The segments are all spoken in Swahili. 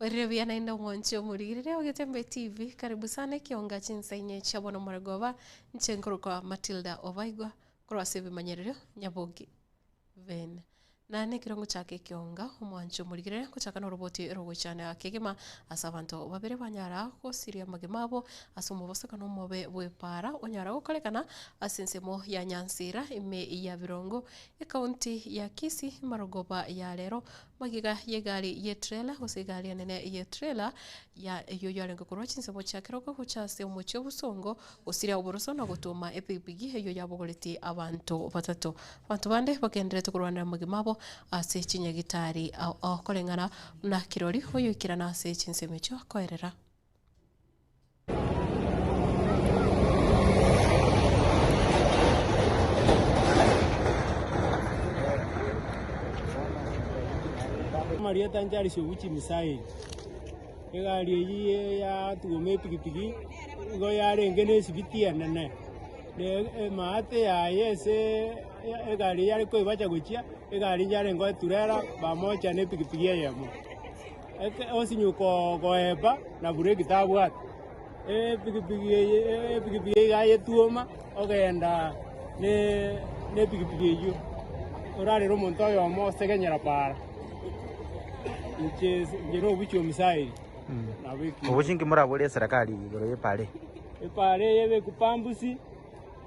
Wewe anaenda mwancho murigire Ogetembe TV. Karibu sana kionga chinsenye cha bwana Maragova nchenkuru kwa Matilda Ovaigwa kwa sebi manyerero nyabogi ven na ne kirongo chake kionga mwancho murigire kuchaka no roboti rogochana akegema asabanto babere banyara ko siria magemabo asumo bosaka no mobe bwepara onyara gukorekana asensemo ya nyansira ime ya birongo ekaunti ya Kisii Maragova ya lero magiga yegali ye trailer hosegali nene ye trailer ya yoyarenga kurwa chinsemo cha kiroko kuchase umucho busongo usiria uboroso no gutuma epipigi eyo yabogoleti abantu batatu abantu bande bakenderete kurwanira magimabo ase chinyagitari akorengana na kirori hoyo ikirana ase chinsemo cho koerera Maria Tanjari Shuchi Misai. Egari ya tume pikipiki go ya rengene sibitia nene. De mate ya yese egari ya ko ibacha guchia egari ya rengo turera bamocha ne pikipiki yamo. Osinyuko go eba na bure kitabu at. Pikipiki ya yetuoma ogenda ne pikipiki yu. Orare romonto yo mo segenyera para. Njero bicho misai na wiki ubushingi murabure serikali goroye pale yebe kupambusi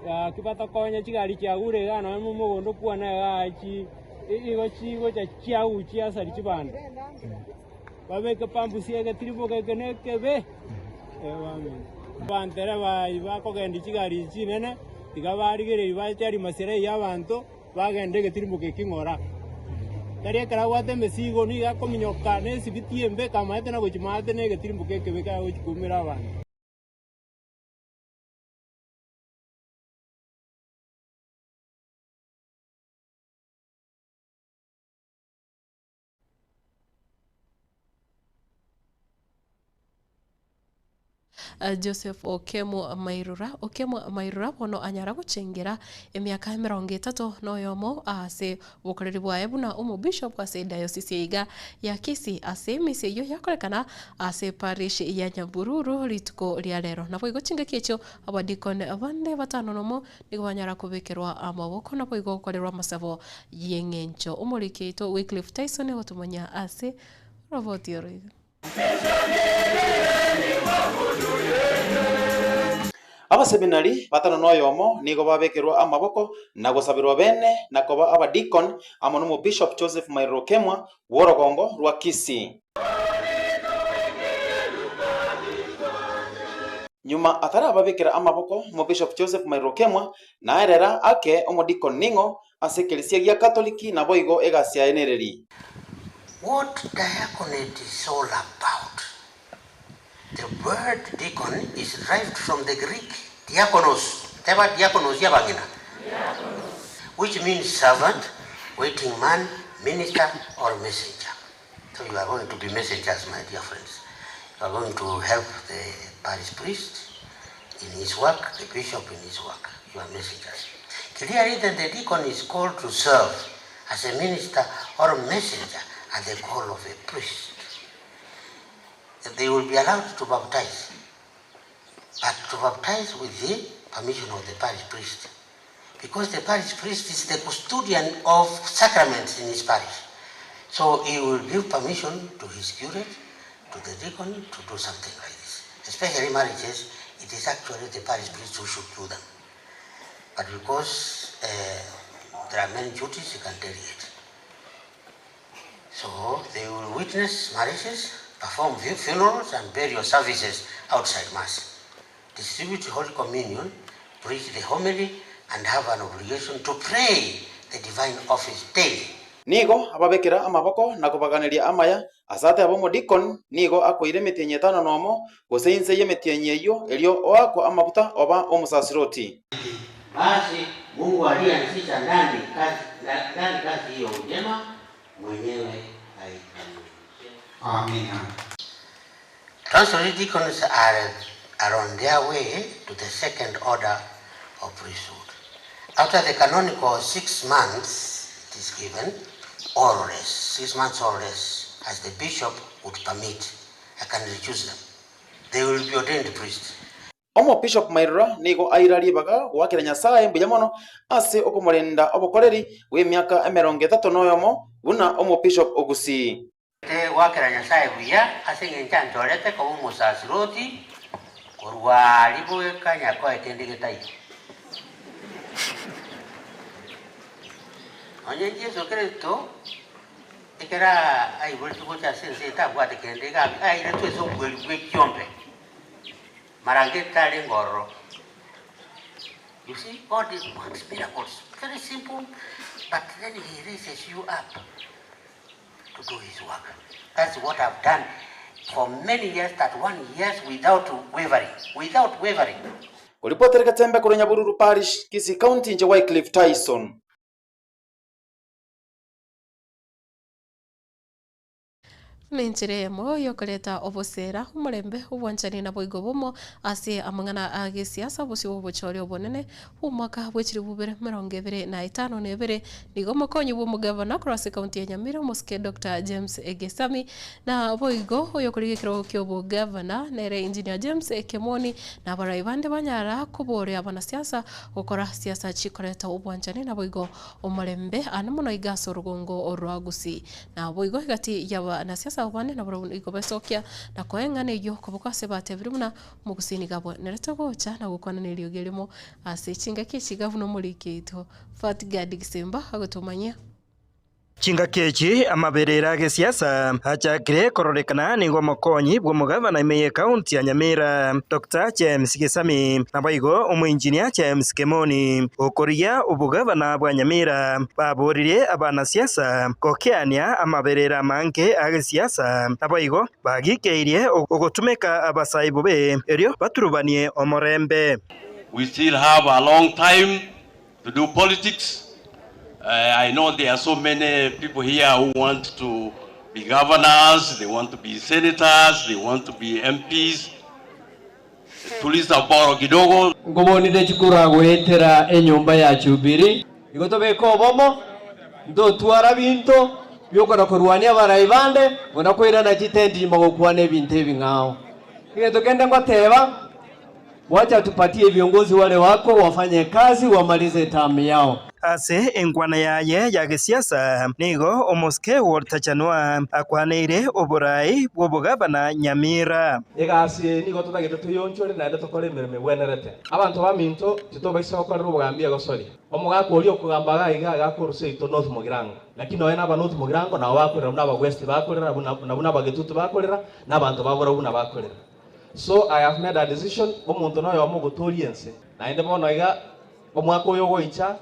ya kipata konya chigari cyagure gana mu mugondo kuana gachi igo cha chiau chia sari chibanda babe kupambusi ege tribo kene kebe wami bandera ba ko gendi chigari chinene tigabarigere ba cyari masere y'abantu bagende ge tribo kingora Kare karawate mesigo ni akominyoka ne sibitie mbe kama ete na gochimate ne getirimbu keke beka gochikumira abantu Joseph Okemo Mairura bono anyara gucengera emyaka 30 no yomo ase bukoreri bwae buna umu bishop ase diocese iga ya Kisii ase mise yo yakorekana ase parish ya Nyambururu rituko ria lero nabo igocinga kicho abadikone abande batano nomo nigo banyara kubekerwa amaboko nabo igokorerwa masabo yengencho umurikito Wycliffe Tyson gotumanya ase robotio abaseminari batano noyomo nigo babekerwa amaboko na gusabirwa bene na koba abadikon amono mu Bishop Joseph Mairura Okemwa worogongo rwa Kisii nyuma atara ababekera amaboko mu Bishop Joseph Mairura Okemwa na erera ake omodikon ningo asekelisia ya Katoliki na boigo egasia enereri. What diaconate is all about? The word deacon is derived from the Greek diakonos. Diakonos yabagina. Which means servant, waiting man, minister or messenger. So you are going to be messengers, my dear friends. You are going to help the parish priest in his work, the bishop in his work. You are messengers. Clearly that the deacon is called to serve as a minister or a messenger at the call of a priest. They will be allowed to baptize, but to baptize with the permission of the parish priest, because the parish priest is the custodian of sacraments in his parish. So he will give permission to his curate, to the deacon, to do something like this. Especially marriages, it is actually the parish priest who should do them. But because there are many duties, he can delegate. So they will witness marriages, perform funerals and burial services outside Mass, distribute Holy Communion, preach the homily, and have an obligation to pray the divine office daily. Nigo ababekera amaboko na kubaganeria amaya asate abo dikon nigo akoire metenye tano nomo goseinse yemetenye yo elio oako amabuta oba omusasiroti. Basi Mungu aliyeanzisha ndani kazi hiyo njema mwenyewe aikamilishe. Amina. Transitory deacons are on their way to the second order of priesthood. After the canonical 6 months, it is given, or less, 6 months or less, as the bishop would permit. I can recuse them. They will be ordained priests. Omo Bishop Mairora nigo airari baga gwakira Nyasaye mbuya mono ase okumurenda obukoreri w'emyaka 31 buna Omo Bishop Ogusi. Te wakira Nyasaye buya ase ngenchantolete ko umusasiroti korwali bweka nyako etendigetai. Onye Yesu Kristo ikera ai bultu ko cha sense ta bwate kendega ai retu eso bwe kyombe. Marangeta lingoro. You see, God wants miracles. Very simple, but then He raises you up to do His work. That's what I've done for many years, 31 years without wavering. Without wavering. Kuripotera Katembe kuri Nyabururu Parish, Kisii County nje Wycliffe Tyson. Ninjire moyo kuleta obosera umurembe ubwanjani na boigo bomo ase amangana agisiasa busi obuchori obonene umwaka bwechiri bubere 2025 nebere nigo mokonyi bo mugavana cross county ya Nyamira Muske Dr. James Egesami na boigo oyo kurigikiro kyobo governor nere engineer James Ekemoni na baraibande banyara kubore abana siasa okora siasa chikoreta ubwanjani na boigo umurembe anamuno igaso rugongo orwagusi na boigo gati yaba na siasa ubane na bro ikobesokia na koengane yo kubuka sebate birumuna mu gusini gabo neretogocha na gukwana nilio gelimo ase chinga kichigavuno muri kito Fatgad Gisemba agotumanya Chinga kechi amaberera ge siasa achakire kororekana ningo mokonyi bwo mugavana imeye county ya Nyamira Dr. James Egesami na baigo umuengineer James Kemoni okoria ubugavana bwa Nyamira baborire abana siasa kokiania amaberera manke age siasa na baigo bagikeirie ogotumeka abasaibo be erio baturubanie omorembe. We still have a long time to do politics. I know there are so many people here who want to be governors, they want to be senators, they want to be MPs. Tuliza boro kidogo. Ngomoni de chikura gwetera enyumba ya Jubilee. Igotobeko bomo ndo twara binto byoko na kurwania baraibande bona kwira na chitendi magokwane binte bingao. Kigeto kende ngoteba wacha tupatie viongozi wale wako wafanye kazi wamalize tamu yao. Ase engwana yaye ya gisiasa nigo omoske wortachanwa akwaneire oburai bwobugabana Nyamira egasi nigo tutagete tuyonchore na ndotokore mireme wenerete abantu baminto titobaisa okorera obugambia gosori omugako oli okugambaga iga gakoruse ito North Mugirango lakini oena aba North Mugirango na bakorera n'aba West bakorera na bagetutu bakorera n'abantu babura buna bakorera. So I have made a decision omuntu no yo mugotoriense na ende bono iga omwako oyo goicha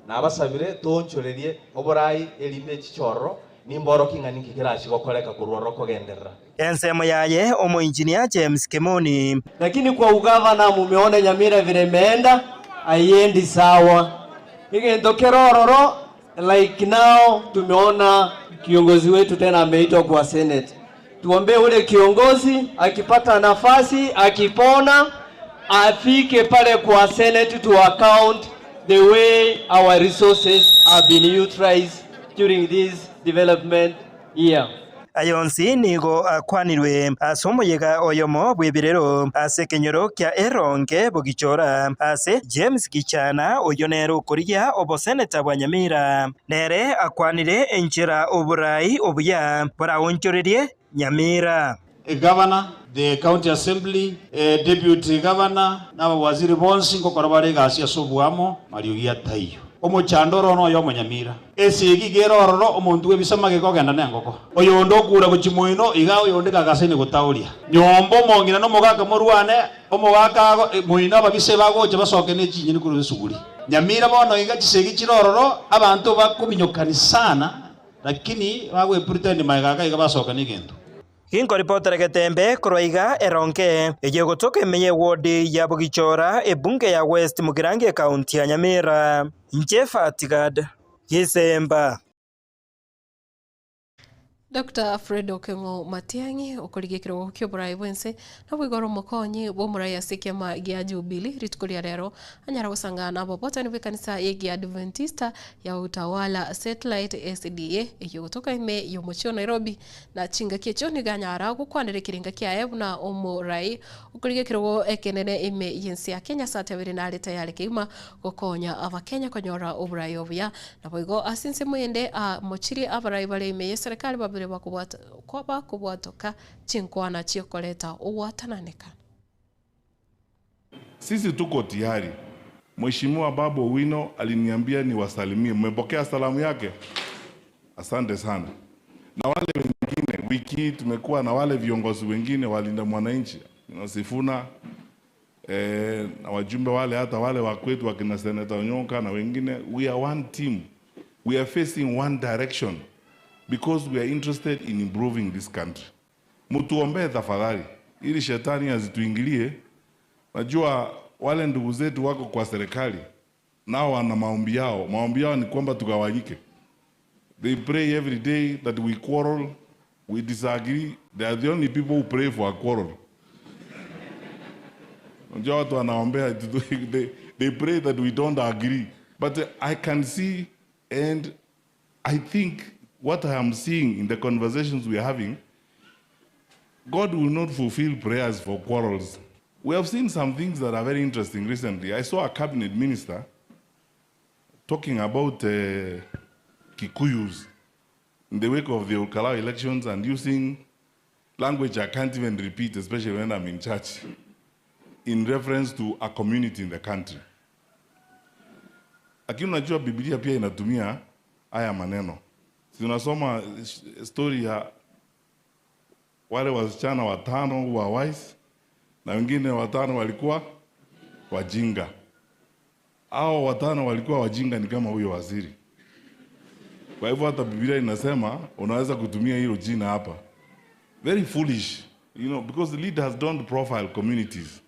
na abasabire tonchorerie oborai elimbe chichoro nimboro kingani kikirashi gokoreka kurwaro kogenderera ensemo yaye omo engineer James Kemoni. Lakini kwa ugavana mumeona Nyamira vile imeenda haiendi sawa. Igendo kerororo like now tumeona kiongozi wetu tena ameitwa kwa Senate. Tuombe ule kiongozi akipata nafasi akipona afike pale kwa Senate to account the way our resources have been utilized during this development year. Ayonsi nigo akwanirwe asomo yega oyomo bwebirero ase kenyoro kya eronge bogichora ase James Kichana oyonero koria oboseneta bwa Nyamira nere akwanire enchira oburai obuya para onchorerie Nyamira. A governor, the county assembly, a deputy governor, na waziri bonsi ngokorabare gasia sobuamo mariugia tayo. Omo chandoro no yo Nyamira. Esigi geroro omuntu webisama gekogenda nengoko. Oyo ndokura kuchimoino iga oyo ndeka gasene gutauria. Nyombo mongina no mogaka morwane omogaka muina babise bagoche basoke ne chinyini kuru suguri. Nyamira bono iga chisegi chirororo abantu bakuminyokani sana lakini bagwe pretend magaga iga basoka nigendo. Kinko reporter Katembe kroiga eronke ejegotoke meye wodi ya Bogichora ebunge ya West Mugirange County ya Nyamira Fatgad Gisemba. Dr. Fred Okengo Matiang'i ukurigikirwo kyo burai bwense na bwigoro mukonyi bo murai asikema gia Jubilee ritukuria rero anyara gusangana bobota ni kanisa ya Adventista ya utawala Satellite SDA iyo kutoka ime yo mucho Nairobi na chinga kiecho ni ganyara gukwanire kiringa kia ebuna umurai ukurigikirwo ekenene ime yensi ya Kenya satewiri na alita yale keima gukonya abakenya konyora oburai obya na bwigo asinse mwende a mochiri abarai bale ime serikali babire kwaba kubwatoka chinkwana chiokoleta uwatananeka. Sisi tuko tayari. Mheshimiwa Babu Owino aliniambia niwasalimie. Mmepokea salamu yake? Asante sana. Na wale wengine, wiki tumekuwa na wale viongozi wengine walinda mwananchi, Sifuna, na wajumbe wale, hata wale wa kwetu wakina Senator Onyonka na wengine. We are one team. We are facing one direction because we are interested in improving this country. Mutuombee tafadhali ili shetani azituingilie. Najua wale ndugu zetu wako kwa serikali nao wana maombi yao. Maombi yao ni kwamba tugawanyike. They pray every day that we quarrel, we disagree. They are the only people who pray for a quarrel. Najua watu wanaombea, they pray that we don't agree. But I can see and I think what I am seeing in the conversations we are having, God will not fulfill prayers for quarrels. We have seen some things that are very interesting recently. I saw a cabinet minister talking about Kikuyus in the wake of the Olkalau elections and using language I can't even repeat, especially when I'm in church, in reference to a community in the country. Lakini unajua Biblia pia inatumia haya maneno. Tunasoma story ya wale wasichana watano wa wise na wengine watano walikuwa wajinga. Hao watano walikuwa wajinga ni kama huyo waziri. Kwa hivyo hata Biblia inasema unaweza kutumia hilo jina hapa. Very foolish, because the leaders don't profile communities.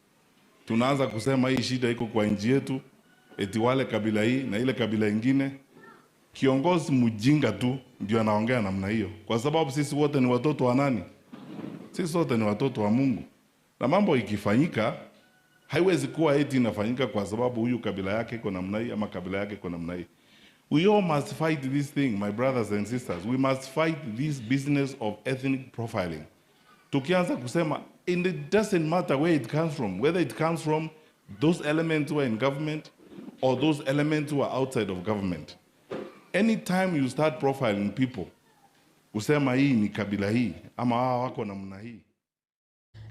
Tunaanza kusema hii shida iko kwa nchi yetu, eti wale kabila hii na ile kabila ingine. Kiongozi mjinga tu ndio anaongea namna hiyo. Kwa sababu sisi wote ni watoto wa nani? Sisi wote ni watoto wa Mungu. Na mambo ikifanyika, haiwezi kuwa eti inafanyika kwa sababu huyu kabila yake iko namna hii ama kabila yake iko namna hii. We all must fight this thing, my brothers and sisters. We must fight this business of ethnic profiling. Tukianza kusema, and it doesn't matter where it comes from, whether it comes from those elements who are in government or those elements who are outside of government. Anytime you start profiling people, usema hii ni kabila hii ama hawa wako namna hii.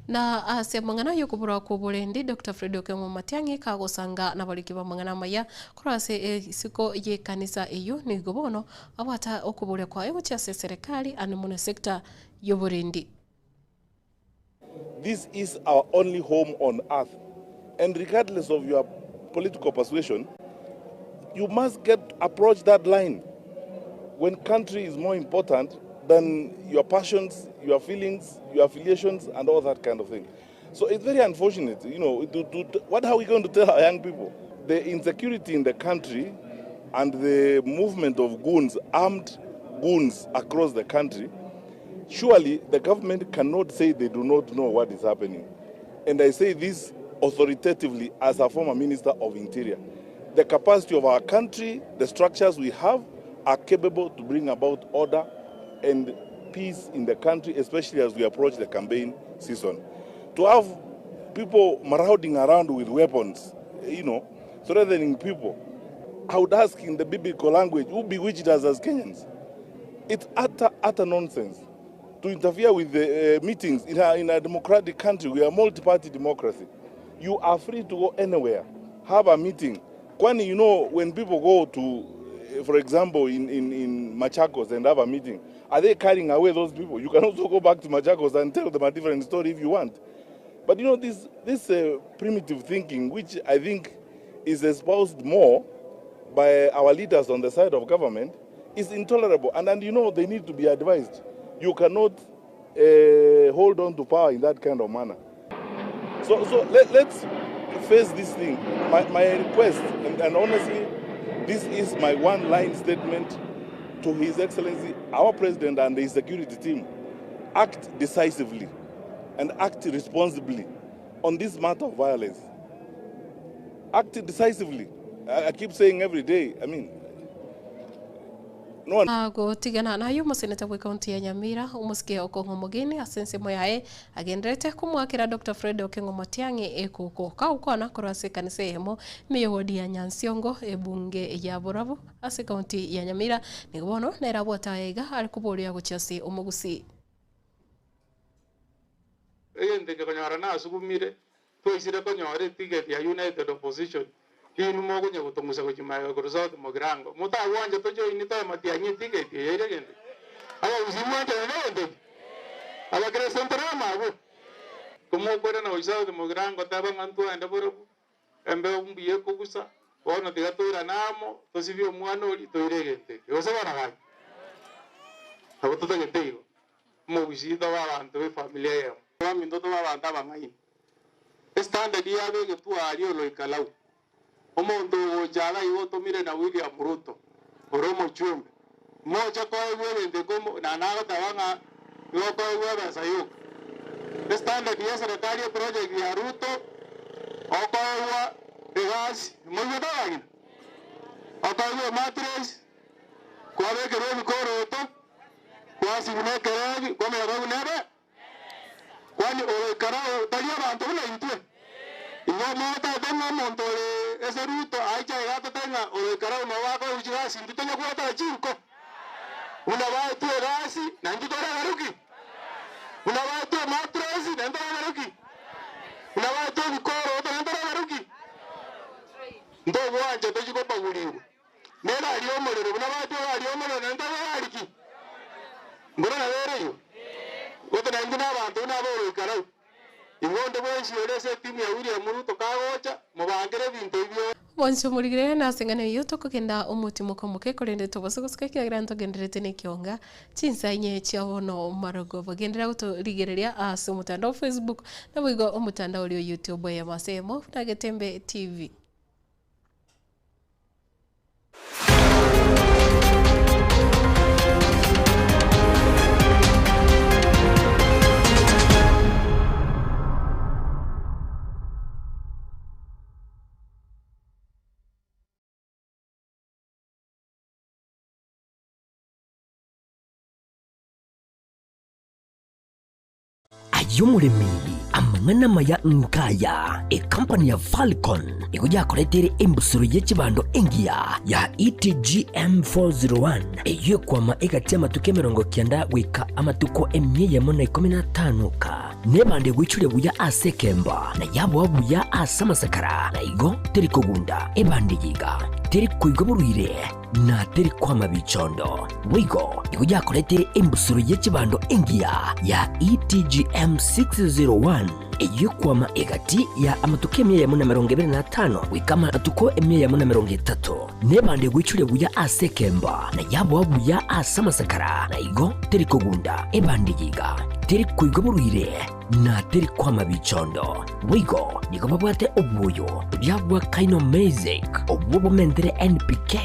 Na asemangana yo kubura ko burendi Dr. Fred Okengo Matiang'i kagosanga na baliki bamangana maya kurase siko ye kanisa iyo ni gobono abata okubure kwa yo cha serikali anemune sector yo burendi. This is our only home on earth, and regardless of your political persuasion, you must approach that line. When country is more important than your passions, your feelings, your affiliations, and all that kind of thing. So it's very unfortunate, what are we going to tell our young people? The insecurity in the country and the movement of goons, armed goons across the country, surely the government cannot say they do not know what is happening. And I say this authoritatively as a former Minister of Interior. The capacity of our country, the structures we have, are capable to bring about order and peace in the country, especially as we approach the campaign season. To have people marauding around with weapons, threatening people, I would ask in the biblical language, who bewitched us as Kenyans? It's utter nonsense to interfere with the meetings in a democratic country. We are a multi-party democracy. You are free to go anywhere, have a meeting. Kwani, when people go to, for example, in Machakos and have a meeting, are they carrying away those people? You can also go back to Machakos and tell them a different story if you want. But this primitive thinking, which I think is espoused more by our leaders on the side of government, is intolerable. And they need to be advised. You cannot hold on to power in that kind of manner. So let's face this thing. My request, and honestly, this is my one-line statement to His Excellency, our President and his security team, act decisively and act responsibly on this matter of violence. Act decisively. I keep saying every day, I mean, no one... gutigana nayo museneta gwe kaunti ya Nyamira umusikia okongo mugini asense moyae agendrete kumwakira Dr. Fred Okengo Matiang'i ekuko kaukona korase kanise hemo miyodi ya Nyansiongo ebunge ya Borabu ase kaunti ya Nyamira nigono nerabota ega alikuboria guchasi umugusi egende konyara na asugumire twisire konyore ticket ya United Opposition kinu mo kunye gutungusa kuchima kurusa mugirango mutawanje tojo inita Matiang'i ticket ya iregende aba uzimwanje nende aba kre sentra mago como kwera na uisa mugirango taba mantu ande borobu embe umbiye kugusa bona tigatura namo tosivyo mwana oli toiregende yose bana gai abo tutagentego mo visita abantu be familia yao wami ndoto baba bangai standard yabe ke tu alio lo ikalau omonto gojaga iwo tomire na William Ruto oromo chumbe moja kwa wewe nde como na naga tabanga yo kwa wewe sayo standard ya serikali project ya Ruto okwa gas moyo tabanga okwa matres kwa weke robi koroto kwa sibune kerebi kwa mero nebe kwani karao talia bantu na intwe inyo mata tenga montore ese Ruto aicha gato tenga karao no wako ujiga sindu tenga kwata chinko una va tu gasi na ndu tora garuki una va tu matresi na ndo garuki una va tu bikoro to ndo garuki ndo wanje to jiko paguliwo nera aliyo molero una va tu aliyo molero na ndo gariki ngora na vereyo goto na ndina bantu na boro karao ingonde bwensi olese timu ya William Ruto kagocha mubangire bintu ibyo bonso murigire na sengane yo tokogenda umuti mukomuke korende tobosogoske kiagranto genderete ne kionga chinsanye chiawono marogo bagendera gutorigereria ase mutandao Facebook na bwigo umutandao uri YouTube ya Masemo na Getembe TV. ayumurimi amangana maya nkaya company ya Falcon ikuja kuletere embusuru y'ekibando engia ya ETGM 401 eyekwama egatia matuke 90 wika amatuko emye mona 15 ka nebande gwichure buya asekemba na yabo buya asamasakara na igo terikogunda ebande yiga terikuigoburire na teri kwama bichondo wigo ikuja kuletere embusuru y'ekibando engia ya ETGM 601 eyekwama egati ya amatuke 125 wikama atuko 130 nebande gwichure buya asekemba na yabo buya asamasakara na igo terikogunda ebande yiga terikuigoburire na teri kwama bichondo wigo nikobabwate obuyo byabwa kaino music obubo mendere NPK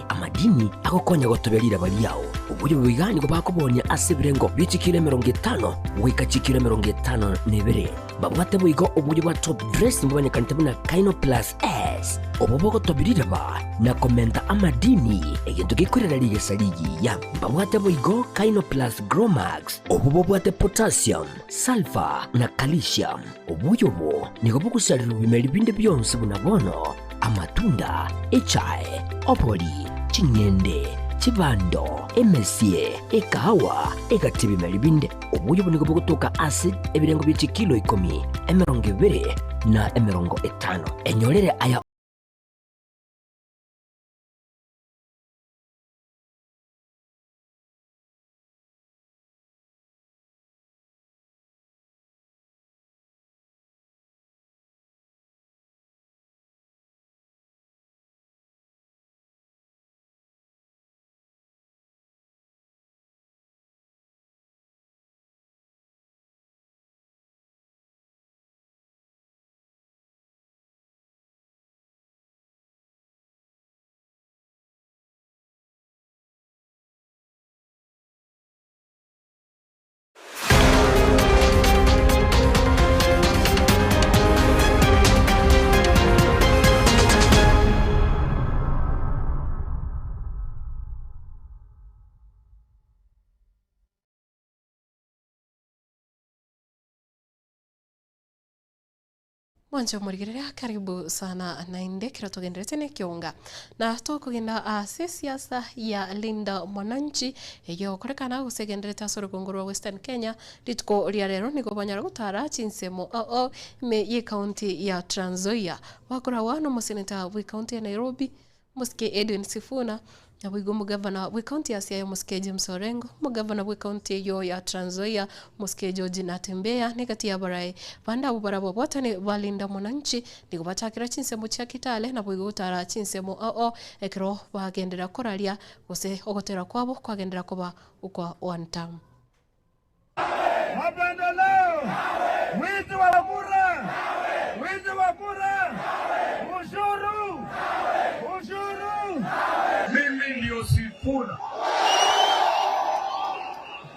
amadini akokonya gotobelira baliao ubuyo bwigani bakobonya asebirengo bichikire 50 wikachikire 52 babwate buigo ubuyo bwa top dress mbanye kantabuna kaino plus s obubo gotobelira ba na komenta amadini egento gikorera ligesaligi ya babwate buigo kaino plus gromax obubo bwate potassium sulfur na calcium obuyobo nikobukusalira bimeli binde byonse bunabono amatunda echae opoli chinyende chibando emesie ekawa egatibimeli binde obuyobo nikobukutoka acid ebirengo by'ekilo 10 20 na 50 enyolere aya Mwanzo murigiria karibu sana na indekira tugenderete ne kionga na tukugenda siasa ya Linda Mwananchi iyo korekana gusegenderete asoro kongoro Western Kenya litko ria rero niko banyara gutara chinsemo me ye county ya Trans Nzoia wakora wano museneta wa county ya Nairobi Muske Edwin Sifuna na wigo mugavana wa county ya Siaya Muske James Orengo mugavana wa county yo ya Trans Nzoia Muske George Natembeya nikati ya barai banda bubarabo bota ni Balinda Mwananchi niko batakira chinsemo cha Kitale na wigo utara chinsemo ekro bagendera koralia gose ogotera kwabo kwagendera kuba ukwa one term. Mapendeleo, wizi wa kura, wizi wa kura, ushuru, ushuru. Mimi ndio Sifuna.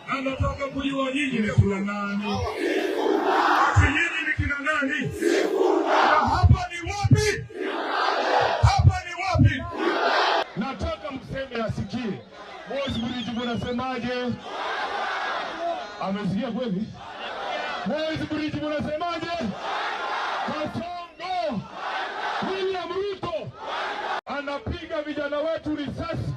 Na nataka kujua nyinyi ni kina nani? Nyinyi ni kina nani? Na hapa ni wapi? Hapa ni wapi? Nataka mseme asikie. Bosi Bridge unasemaje? Amesikia kweli? Boys Bridge mnasemaje? Kasongo William Ruto anapiga vijana wetu risasi.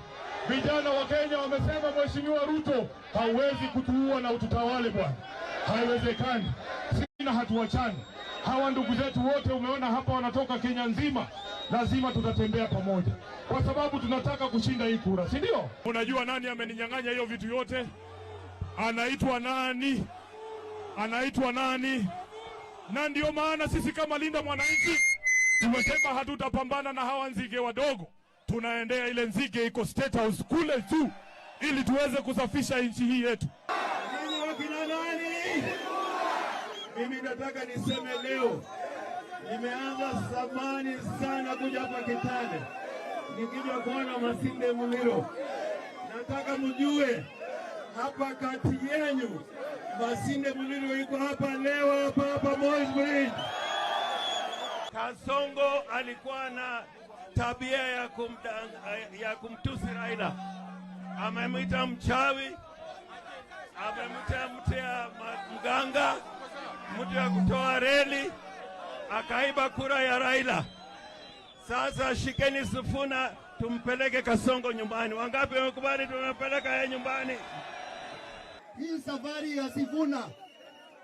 Vijana wa Kenya wamesema Mheshimiwa Ruto hauwezi kutuua na ututawale bwana. Haiwezekani. Sina hatuachani. Hawa ndugu zetu wote umeona hapa wanatoka Kenya nzima. Lazima tutatembea pamoja. Kwa sababu tunataka kushinda hii kura, si ndio? Unajua nani ameninyang'anya hiyo vitu yote? Anaitwa nani? Anaitwa nani? Na ndio maana sisi kama Linda Mwananchi tumesema hatutapambana na hawa nzige wadogo. Tunaendea ile nzige iko State House kule tu ili tuweze kusafisha nchi hii yetu. Mimi wakina nani? Mimi nataka niseme leo. Nimeanza zamani sana kuja hapa Kitale. Nikija kuona Masinde Muliro. Nataka mjue hapa kati yenu Masinde Muliro yuko hapa leo hapa Boys Bridge. Kasongo alikuwa na tabia ya kumtusi Raila. Amemwita mchawi, amemwita mganga, mtu ya kutoa reli, akaiba kura ya Raila. Sasa shikeni Sifuna tumpeleke Kasongo nyumbani. Wangapi wamekubali tunapeleka yeye nyumbani? Hii safari ya Sifuna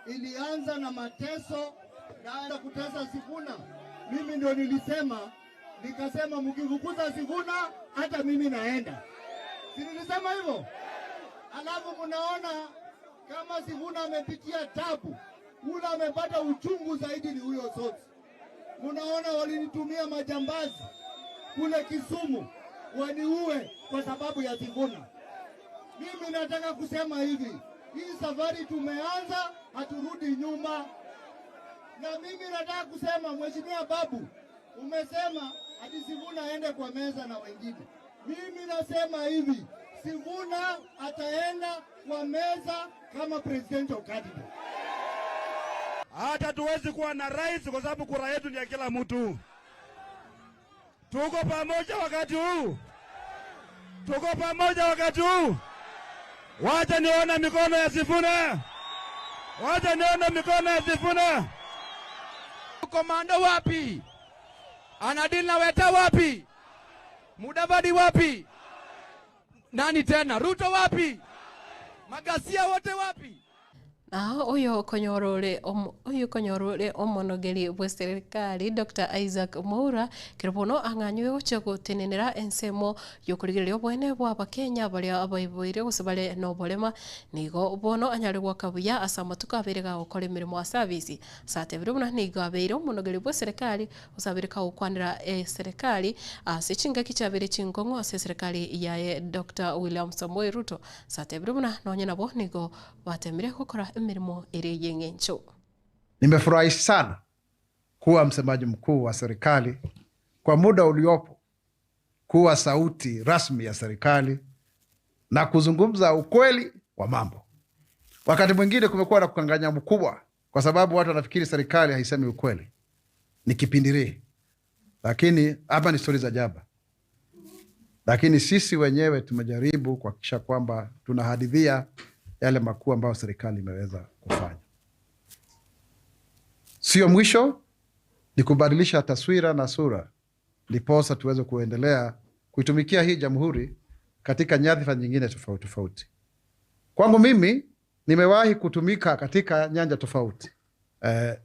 ilianza na mateso na kutesa Sifuna. Mimi ndio nikasema mkivukuza Sifuna hata mimi naenda. Si nilisema hivyo? Alafu mnaona kama Sifuna amepitia tabu, ule amepata uchungu zaidi ni huyo Soti. Mnaona walinitumia majambazi kule Kisumu waniue kwa sababu ya Sifuna. Mimi nataka kusema hivi, hii safari tumeanza, haturudi nyuma. Na mimi nataka kusema Mheshimiwa Babu, umesema ati Sifuna aende kwa meza na wengine. Mimi nasema hivi, Sifuna ataenda kwa meza kama presidential candidate. Hata tuwezi kuwa na rais kwa sababu kura yetu ni ya kila mtu. Tuko pamoja wakati huu. Tuko pamoja wakati huu. Wacha nione mikono ya Sifuna. Wacha nione mikono ya Sifuna. Komando wapi? Anadili na Weta wapi? Mudavadi wapi? Nani tena? Ruto wapi? Magasia wote wapi? Na uyo konyorole omonogeri bwa serikali Dr. Isaac Mwaura kirobono anganywe oche gutenenera ensemo yokurigirira obwene bwa Abakenya baria abaiboire gusibale no bolema nigo bono anyari gwa kabuya asamatuka aberega gukora emirimo ya service satebire buna nigo abeire omonogeri bwa serikali usabirika gukwanira serikali asichinga kichabire chingongo ase serikali ya Dr. William Samoei Ruto satebire buna nonye nabo nigo batemire gukora mirimo iri yengencho. Nimefurahi sana kuwa msemaji mkuu wa serikali kwa muda uliopo, kuwa sauti rasmi ya serikali na kuzungumza ukweli wa mambo. Wakati mwingine kumekuwa na kukanganya mkubwa kwa sababu watu wanafikiri serikali haisemi ukweli. Ni kipindirii. Lakini hapa ni stori za jaba. Lakini sisi wenyewe tumejaribu kuhakikisha kwamba tunahadithia yale makuu ambayo serikali imeweza kufanya. Sio mwisho, ni kubadilisha taswira na sura, ndiposa tuweze kuendelea kuitumikia hii jamhuri katika nyadhifa nyingine tofauti tofauti. Kwangu mimi nimewahi kutumika katika nyanja tofauti.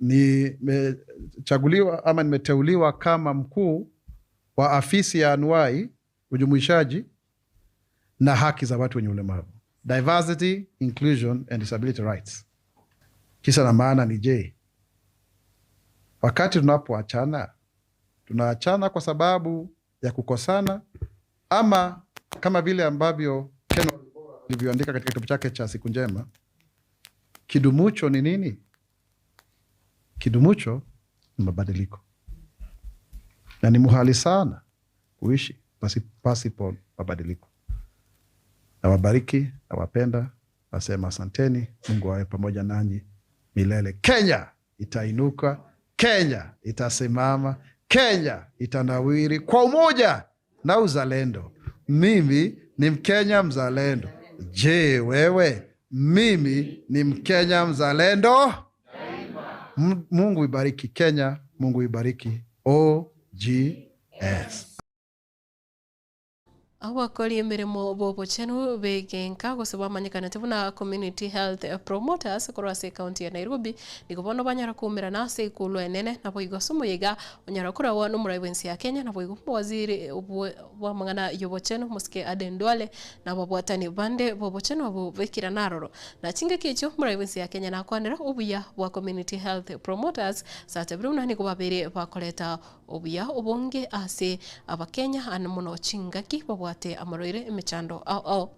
Nimechaguliwa ama nimeteuliwa kama mkuu wa afisi ya anuai, ujumuishaji na haki za watu wenye ulemavu, diversity, inclusion and disability rights. Kisa na maana ni je, wakati tunapoachana, tunaachana kwa sababu ya kukosana, ama kama vile ambavyo Ken alivyoandika katika kitabu chake cha Siku Njema, kidumucho ni nini? Kidumucho ni mabadiliko, na ni muhali sana kuishi pasipo mabadiliko. Na wabariki, na wapenda, nasema asanteni. Mungu awe pamoja nanyi milele. Kenya itainuka, Kenya itasimama, Kenya itanawiri kwa umoja na uzalendo. Mimi ni Mkenya mzalendo. Je, wewe? Mimi ni Mkenya mzalendo. Mungu ibariki Kenya, Mungu ibariki OGS. Awakoli emirimo bobo chenu begenka gusaba manyikana tibuna community health promoters korase county ya Nairobi nikobono banyara kumira nase ikulu enene na boigo somo yega onyara kurawa no muraiwensi ya Kenya na boigo waziri wa mangana yobo chenu muske Aden Duale na babwatani bande bobo chenu abo bekira naroro na chinga kicho muraiwensi ya Kenya na kwanera obuya wa community health promoters satebruna nikobabere bakoleta obuya obonge ase abakenya anamuno chingaki babwate amaroire emechando au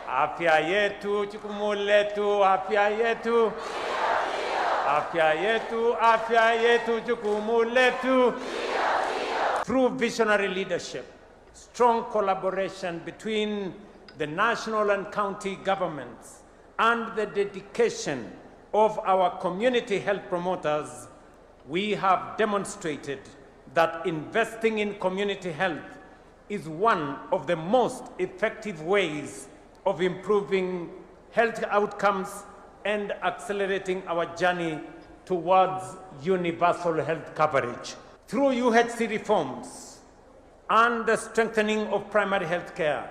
afya yetu jukumu letu, afya yetu, afya yetu, afya yetu jukumu letu. Through visionary leadership, strong collaboration between the national and county governments, and the dedication of our community health promoters, we have demonstrated that investing in community health is one of the most effective ways of improving health outcomes and accelerating our journey towards universal health coverage. Through UHC reforms and the strengthening of primary health care,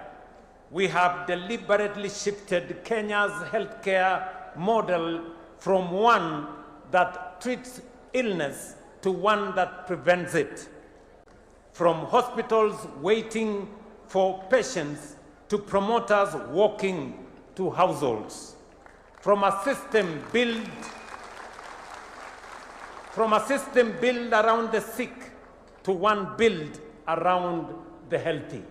we have deliberately shifted Kenya's healthcare model from one that treats illness to one that prevents it. From hospitals waiting for patients to promoters walking to households. From a system built around the sick to one built around the healthy.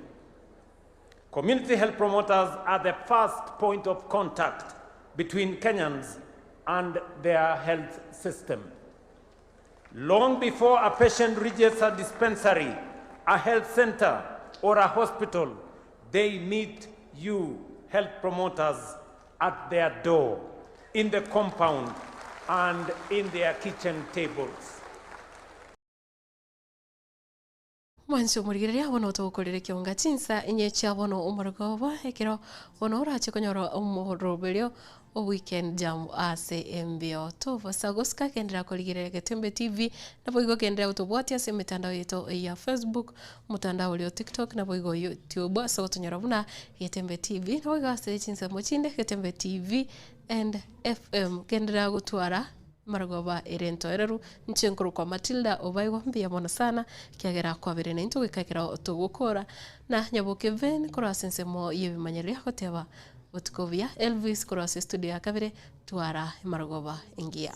Community health promoters are the first point of contact between Kenyans and their health system. Long before a patient reaches a dispensary, a health center, or a hospital, they meet you, health promoters, at their door, in the compound, and in their kitchen tables. Mwanzo murigiria wono tokorere kionga chinsa inyecha wono umurgoba ekero wono urache konyoro umurobelio o weekend jam ase mbio to vasagoska kendra koligire Getembe TV na boigo kendra utobwati ase mitandao yetu ya Facebook, mutandao ulio TikTok na boigo YouTube so tunyarabuna Getembe TV na boigo ase chinsa mochinde Getembe TV and FM kendra gutwara Margoba erento ereru nchenkuru kwa Matilda Obaigwa mbia mona sana kiagera kwa bere nento gikakira otugukora na nyaboke ven kora sensemo yebi manyeria hoteba utkovia Elvis kora studio ya kabere twara Margoba ingia